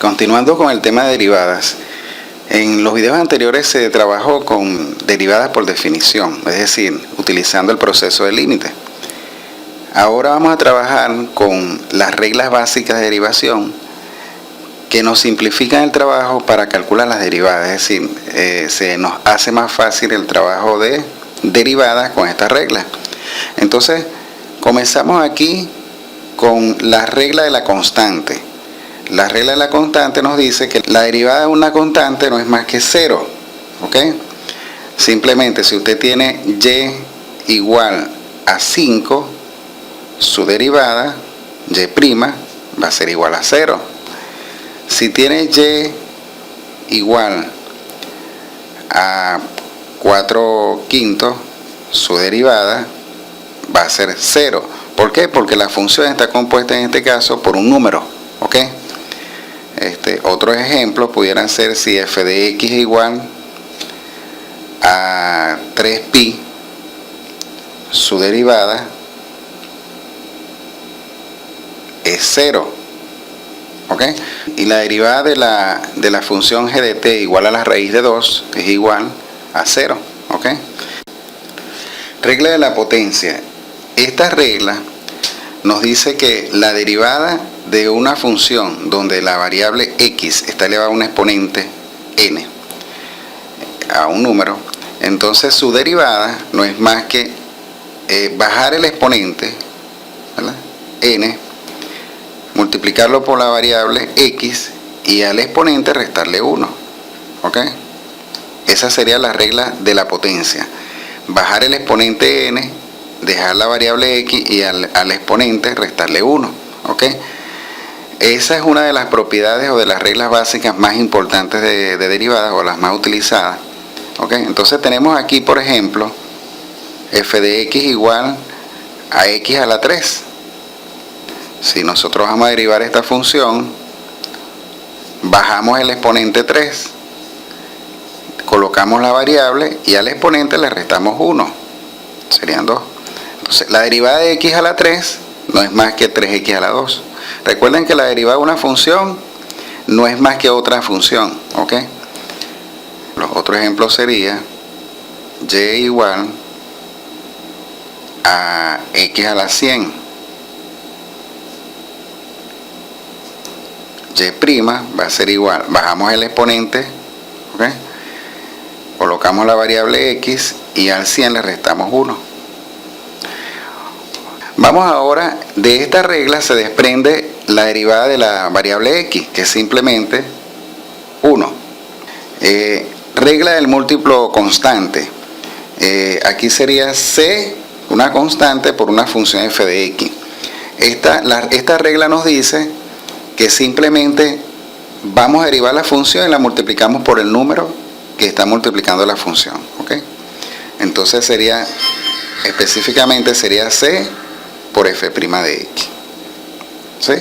Continuando con el tema de derivadas, en los videos anteriores se trabajó con derivadas por definición, es decir, utilizando el proceso de límite. Ahora vamos a trabajar con las reglas básicas de derivación que nos simplifican el trabajo para calcular las derivadas, es decir, se nos hace más fácil el trabajo de derivadas con estas reglas. Entonces, comenzamos aquí con la regla de la constante. La regla de la constante nos dice que la derivada de una constante no es más que 0, ¿ok? Simplemente si usted tiene y igual a 5, su derivada, y' va a ser igual a 0. Si tiene y igual a 4/5, su derivada va a ser 0. ¿Por qué? Porque la función está compuesta en este caso por un número, ¿ok? Otros ejemplos pudieran ser si f de x es igual a 3pi, su derivada es 0, ¿ok? Y la derivada de la función g de t igual a la raíz de 2 es igual a 0, ¿ok? Regla de la potencia. Esta regla nos dice que la derivada de una función donde la variable x está elevada a un exponente n, a un número, entonces su derivada no es más que bajar el exponente, ¿verdad?, n, multiplicarlo por la variable x y al exponente restarle 1, ¿ok? Esa sería la regla de la potencia: bajar el exponente n, dejar la variable x y al exponente restarle 1, ¿ok? Esa es una de las propiedades o de las reglas básicas más importantes de derivadas, o las más utilizadas, ¿ok? Entonces tenemos aquí, por ejemplo, f de x igual a x a la 3. Si nosotros vamos a derivar esta función, bajamos el exponente 3, colocamos la variable y al exponente le restamos 1, serían 2. Entonces la derivada de x a la 3 no es más que 3x a la 2. Recuerden que la derivada de una función no es más que otra función, ¿ok? Otro ejemplo sería y igual a x a la 100. Y' va a ser igual, bajamos el exponente, ¿ok?, colocamos la variable x y al 100 le restamos 1. Vamos ahora, de esta regla se desprende la derivada de la variable x, que es simplemente 1. Regla del múltiplo constante. Aquí sería c, una constante, por una función f de x. Esta regla nos dice que simplemente vamos a derivar la función y la multiplicamos por el número que está multiplicando la función, ¿ok? Entonces sería, específicamente sería c por f' de x, ¿sí?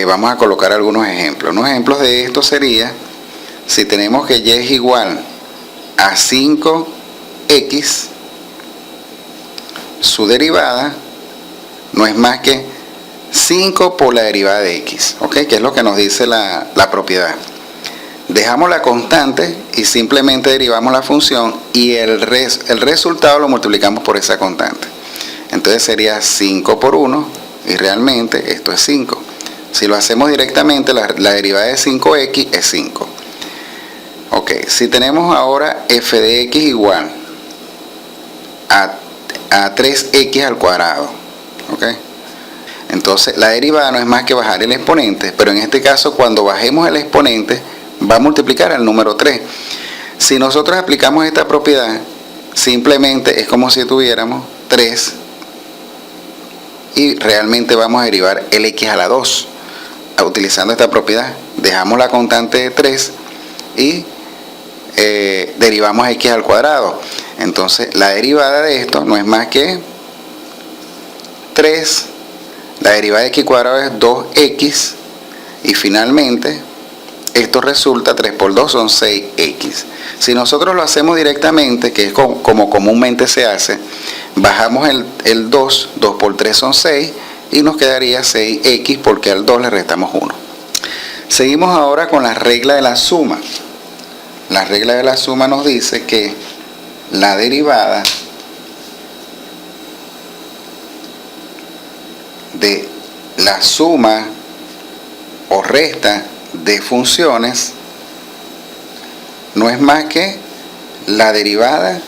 Vamos a colocar algunos ejemplos. Unos ejemplos de esto sería, si tenemos que y es igual a 5x, su derivada no es más que 5 por la derivada de x, ¿ok? Que es lo que nos dice la propiedad. Dejamos la constante y simplemente derivamos la función y el resultado lo multiplicamos por esa constante. Entonces sería 5 por 1 y realmente esto es 5. Si lo hacemos directamente, la derivada de 5x es 5. Ok, si tenemos ahora f de x igual a 3x al cuadrado, ¿ok? Entonces la derivada no es más que bajar el exponente, pero en este caso cuando bajemos el exponente va a multiplicar al número 3. Si nosotros aplicamos esta propiedad, simplemente es como si tuviéramos 3 y realmente vamos a derivar el x a la 2 utilizando esta propiedad. Dejamos la constante de 3 y derivamos x al cuadrado. Entonces la derivada de esto no es más que 3, la derivada de x cuadrado es 2x y finalmente esto resulta 3 por 2 son 6x. Si nosotros lo hacemos directamente, que es como comúnmente se hace, bajamos el 2, 2 por 3 son 6 y nos quedaría 6x porque al 2 le restamos 1. Seguimos ahora con la regla de la suma. La regla de la suma nos dice que la derivada de la suma o resta de funciones no es más que la derivada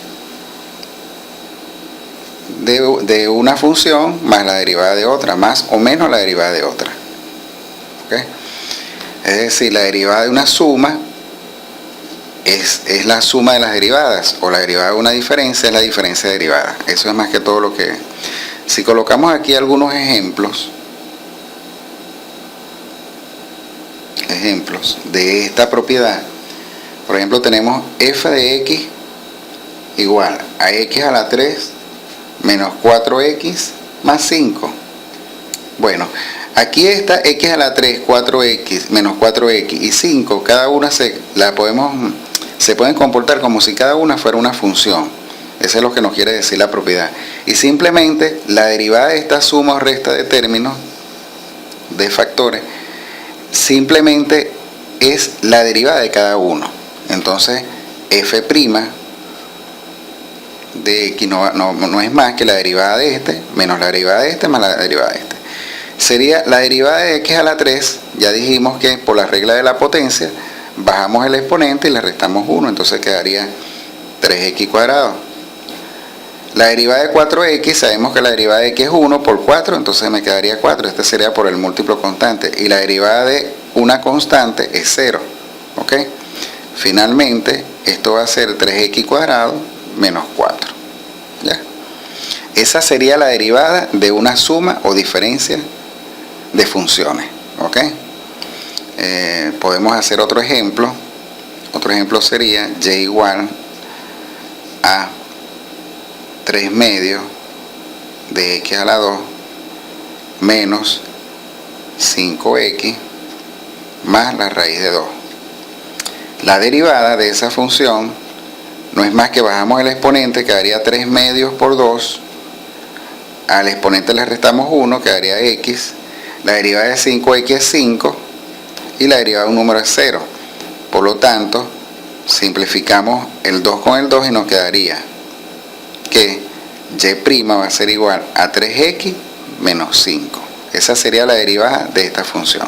de una función más la derivada de otra, más o menos la derivada de otra. ¿Okay? Es decir, la derivada de una suma es la suma de las derivadas, o la derivada de una diferencia es la diferencia derivada. Eso es más que todo lo que... Si colocamos aquí algunos ejemplos de esta propiedad, por ejemplo, tenemos f de x igual a x a la 3 menos 4x más 5. Bueno, aquí está x a la 3, 4x, menos 4x y 5, cada una se pueden comportar como si cada una fuera una función. Eso es lo que nos quiere decir la propiedad. Y simplemente la derivada de esta suma o resta de términos, de factores, simplemente es la derivada de cada uno. Entonces, f' de x no es más que la derivada de este, menos la derivada de este, más la derivada de este. Sería la derivada de x a la 3, ya dijimos que por la regla de la potencia, bajamos el exponente y le restamos 1, entonces quedaría 3x cuadrado. La derivada de 4x, sabemos que la derivada de x es 1 por 4, entonces me quedaría 4, este sería por el múltiplo constante, y la derivada de una constante es 0, ¿ok? Finalmente, esto va a ser 3x cuadrado menos 4, ¿ya? Esa sería la derivada de una suma o diferencia de funciones, ¿ok? Podemos hacer otro ejemplo. Otro ejemplo sería y igual a 3 medios de x a la 2 menos 5x más la raíz de 2. La derivada de esa función no es más que bajamos el exponente, quedaría 3 medios por 2, al exponente le restamos 1, quedaría x, la derivada de 5x es 5 y la derivada de un número es 0. Por lo tanto, simplificamos el 2 con el 2 y nos quedaría que y' va a ser igual a 3x menos 5. Esa sería la derivada de esta función.